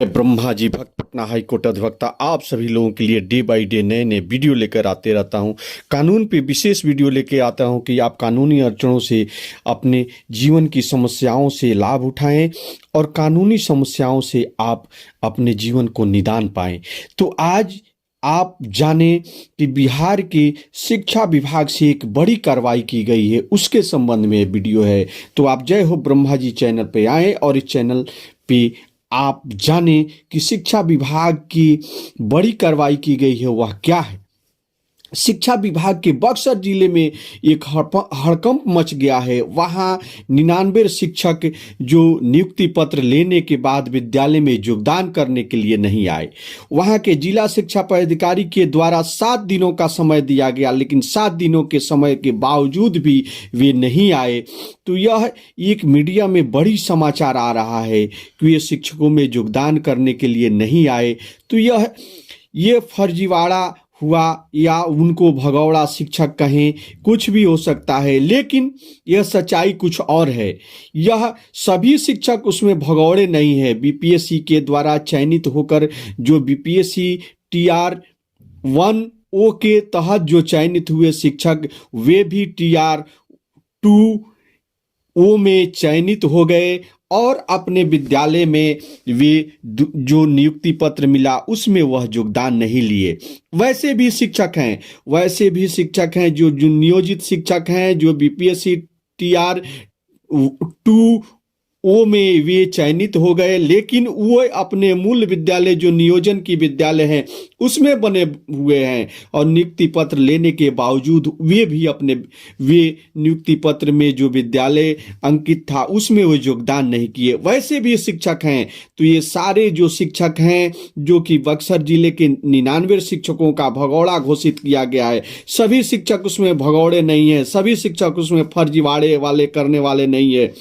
ब्रह्मा जी भक्त Patna high court अधिवक्ता आप सभी लोगों के लिए डे बाय डे नए नए वीडियो लेकर आते रहता हूं। कानून पे विशेष वीडियो लेकर आता हूं कि आप कानूनी अड़चनों से अपने जीवन की समस्याओं से लाभ उठाएं और कानूनी समस्याओं से आप अपने जीवन को निदान पाएं। तो आज आप जाने कि बिहार के शिक्षा विभाग से एक बड़ी कार्रवाई की गई है, उसके संबंध में वीडियो है। तो आप जय हो ब्रह्मा जी चैनल पे आएँ और इस चैनल पे आप जाने कि शिक्षा विभाग की बड़ी कार्रवाई की गई है वह क्या है। शिक्षा विभाग के बक्सर जिले में एक हड़कंप मच गया है। वहां 99 शिक्षक जो नियुक्ति पत्र लेने के बाद विद्यालय में योगदान करने के लिए नहीं आए। वहां के जिला शिक्षा पदाधिकारी के द्वारा 7 दिनों का समय दिया गया, लेकिन 7 दिनों के समय के बावजूद भी वे नहीं आए। तो यह एक मीडिया में बड़ी समाचार आ रहा है कि वे शिक्षकों में योगदान करने के लिए नहीं आए। तो ये फर्जीवाड़ा हुआ या उनको भगौड़ा शिक्षक कहें, कुछ भी हो सकता है, लेकिन यह सच्चाई कुछ और है। यह सभी शिक्षक उसमें भगौड़े नहीं है। बीपीएससी के द्वारा चयनित होकर जो बीपीएससी TR 1O के तहत जो चयनित हुए शिक्षक वे भी TR 2O में चयनित हो गए और अपने विद्यालय में वे जो नियुक्ति पत्र मिला उसमें वह योगदान नहीं लिए। वैसे भी शिक्षक हैं जो नियोजित शिक्षक हैं, जो बीपीएससी TR 2O में वे चयनित हो गए, लेकिन वो अपने मूल विद्यालय जो नियोजन की विद्यालय है उसमें बने हुए हैं और नियुक्ति पत्र लेने के बावजूद वे नियुक्ति पत्र में जो विद्यालय अंकित था उसमें वो योगदान नहीं किए। वैसे भी शिक्षक हैं। तो ये सारे जो शिक्षक हैं जो कि बक्सर जिले के 99 शिक्षकों का भगौड़ा घोषित किया गया है, सभी शिक्षक उसमें भगौड़े नहीं है, सभी शिक्षक उसमें फर्जीवाड़े वाले करने वाले नहीं है।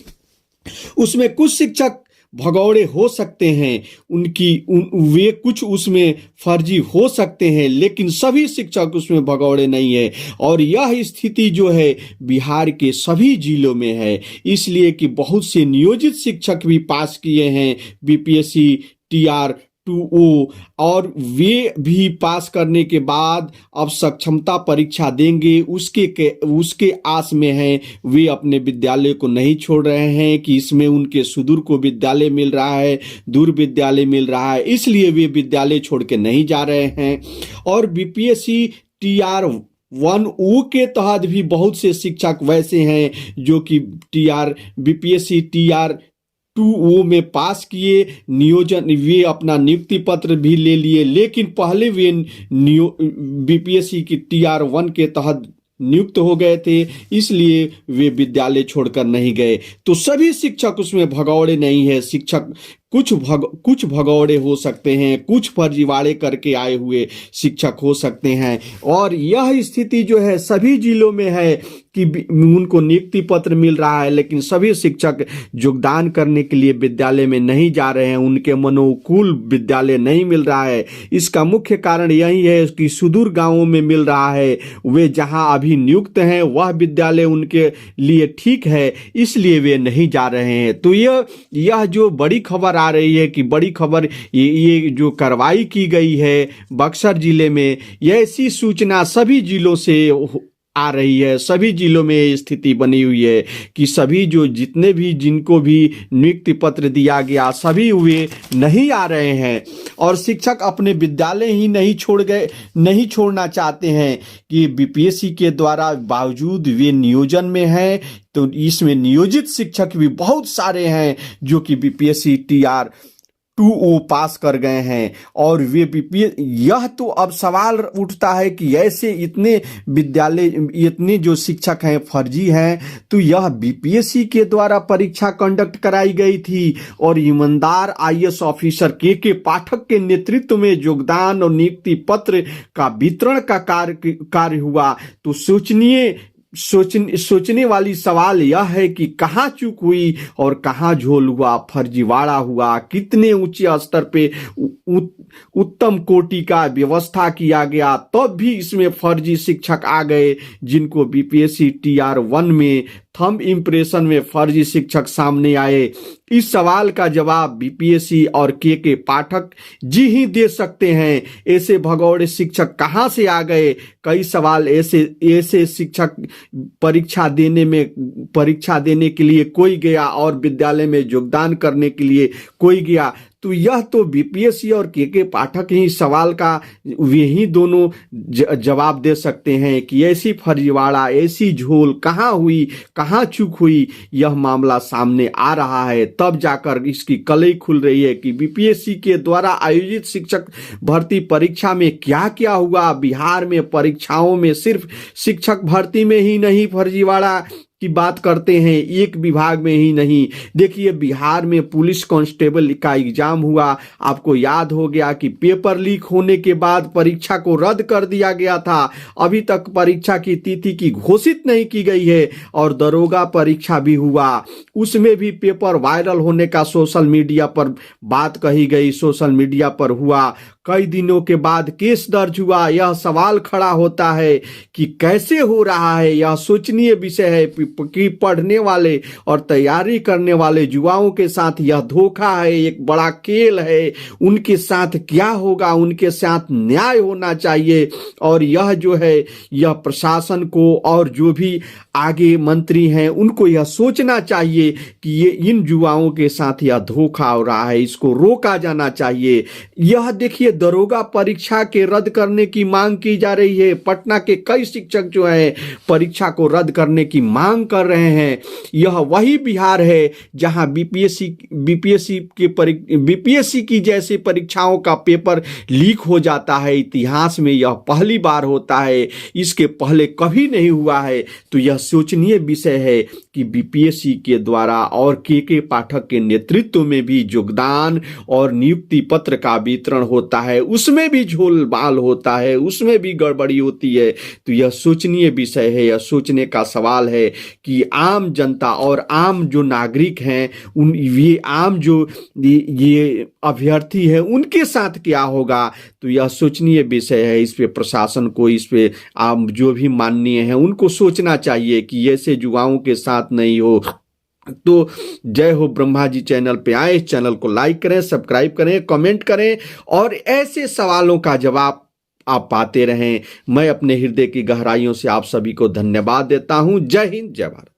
उसमें कुछ शिक्षक भगौड़े हो सकते हैं, वे कुछ उसमें फर्जी हो सकते हैं, लेकिन सभी शिक्षक उसमें भगौड़े नहीं है। और यह स्थिति जो है बिहार के सभी जिलों में है, इसलिए कि बहुत से नियोजित शिक्षक भी पास किए हैं बीपीएससी TR 2O और वे भी पास करने के बाद अब सक्षमता परीक्षा देंगे, उसके आस में हैं। वे अपने विद्यालय को नहीं छोड़ रहे हैं कि इसमें उनके सुदूर को विद्यालय मिल रहा है, दूर विद्यालय मिल रहा है, इसलिए वे विद्यालय छोड़ के नहीं जा रहे हैं। और बीपीएससी TR 1O के तहत भी बहुत से शिक्षक वैसे हैं जो कि बीपीएससी TR 2O में पास किए, वे अपना नियुक्ति पत्र भी ले लिए, लेकिन पहले वे बीपीएससी की TR 1 के तहत नियुक्त हो गए थे, इसलिए वे विद्यालय छोड़कर नहीं गए। तो सभी शिक्षक उसमें भगौड़े नहीं है। शिक्षक कुछ भगौड़े हो सकते हैं, कुछ फर्जीवाड़े करके आए हुए शिक्षक हो सकते हैं। और यह स्थिति जो है सभी जिलों में है कि उनको नियुक्ति पत्र मिल रहा है, लेकिन सभी शिक्षक योगदान करने के लिए विद्यालय में नहीं जा रहे हैं, उनके मनोकूल विद्यालय नहीं मिल रहा है। इसका मुख्य कारण यही है कि सुदूर गांवों में मिल रहा है, वे जहां अभी नियुक्त हैं वह विद्यालय उनके लिए ठीक है, इसलिए वे नहीं जा रहे हैं। तो यह जो बड़ी खबर आ रही है कि बड़ी खबर ये जो कार्रवाई की गई है बक्सर जिले में, ये ऐसी सूचना सभी जिलों से आ रही है। सभी जिलों में ये स्थिति बनी हुई है कि सभी जिनको भी नियुक्ति पत्र दिया गया सभी वे नहीं आ रहे हैं और शिक्षक अपने विद्यालय ही नहीं छोड़ना चाहते हैं कि बीपीएससी के द्वारा बावजूद वे नियोजन में हैं। तो इसमें नियोजित शिक्षक भी बहुत सारे हैं जो कि बीपीएससी TR 2O पास कर गए हैं और वे यह तो अब सवाल उठता है कि ऐसे इतने जो शिक्षक हैं फर्जी हैं, तो यह बीपीएससी के द्वारा परीक्षा कंडक्ट कराई गई थी और ईमानदार IAS ऑफिसर के पाठक के नेतृत्व में योगदान और नियुक्ति पत्र का वितरण का कार्य हुआ। तो सोचने वाली सवाल यह है कि कहाँ चूक हुई और कहाँ झोल हुआ, फर्जीवाड़ा हुआ, कितने ऊंचे स्तर पे उत्तम कोटि का व्यवस्था किया गया, तब भी इसमें फर्जी शिक्षक आ गए, जिनको बीपीएससी TR1 में थंब इम्प्रेशन में फर्जी शिक्षक सामने आए। इस सवाल का जवाब बीपीएससी और के पाठक जी ही दे सकते हैं। ऐसे भगोड़े शिक्षक कहां से आ गए? कई सवाल ऐसे शिक्षक परीक्षा देने के लिए कोई गया और विद्यालय में योगदान करने के लिए कोई गया। तो यह तो बीपीएससी और के पाठक ही सवाल का यही दोनों जवाब दे सकते हैं कि ऐसी फर्जीवाड़ा, ऐसी झोल कहाँ हुई, कहाँ चूक हुई। यह मामला सामने आ रहा है, तब जाकर इसकी कलई खुल रही है कि बीपीएससी के द्वारा आयोजित शिक्षक भर्ती परीक्षा में क्या क्या हुआ। बिहार में परीक्षाओं में सिर्फ शिक्षक भर्ती में ही नहीं फर्जीवाड़ा की बात करते हैं, एक विभाग में ही नहीं। देखिए, बिहार में पुलिस कांस्टेबल का एग्जाम हुआ, आपको याद हो गया कि पेपर लीक होने के बाद परीक्षा को रद्द कर दिया गया था। अभी तक परीक्षा की तिथि की घोषित नहीं की गई है। और दरोगा परीक्षा भी हुआ, उसमें भी पेपर वायरल होने का सोशल मीडिया पर बात कही गई, सोशल मीडिया पर हुआ। कई दिनों के बाद केस दर्ज हुआ। यह सवाल खड़ा होता है कि कैसे हो रहा है। यह सोचनीय विषय है कि पढ़ने वाले और तैयारी करने वाले युवाओं के साथ यह धोखा है, एक बड़ा खेल है। उनके साथ क्या होगा? उनके साथ न्याय होना चाहिए। और यह जो है, यह प्रशासन को और जो भी आगे मंत्री हैं उनको यह सोचना चाहिए कि ये इन युवाओं के साथ यह धोखा हो रहा है, इसको रोका जाना चाहिए। यह देखिए, दरोगा परीक्षा के रद्द करने की मांग की जा रही है। पटना के कई शिक्षक जो हैं परीक्षा को रद्द करने की मांग कर रहे हैं। यह वही बिहार है जहां बीपीएससी की जैसी परीक्षाओं का पेपर लीक हो जाता है। इतिहास में यह पहली बार होता है, इसके पहले कभी नहीं हुआ है। तो यह सोचनीय विषय है कि बीपीएससी के द्वारा और के पाठक के नेतृत्व में भी योगदान और नियुक्ति पत्र का वितरण होता है, उसमें भी झोलमाल होता है, उसमें भी गड़बड़ी होती है। तो यह सोचनीय विषय है, यह सोचने का सवाल है कि आम जनता और आम जो नागरिक हैं, ये आम जो ये अभ्यर्थी है, उनके साथ क्या होगा। तो यह सोचनीय विषय है। इस पे प्रशासन को, इस पे आम जो भी माननीय हैं उनको सोचना चाहिए कि ऐसे युवाओं के साथ नहीं हो। तो जय हो ब्रह्मा जी चैनल पे आए, इस चैनल को लाइक करें, सब्सक्राइब करें, कमेंट करें और ऐसे सवालों का जवाब आप पाते रहें। मैं अपने हृदय की गहराइयों से आप सभी को धन्यवाद देता हूं। जय हिंद, जय भारत।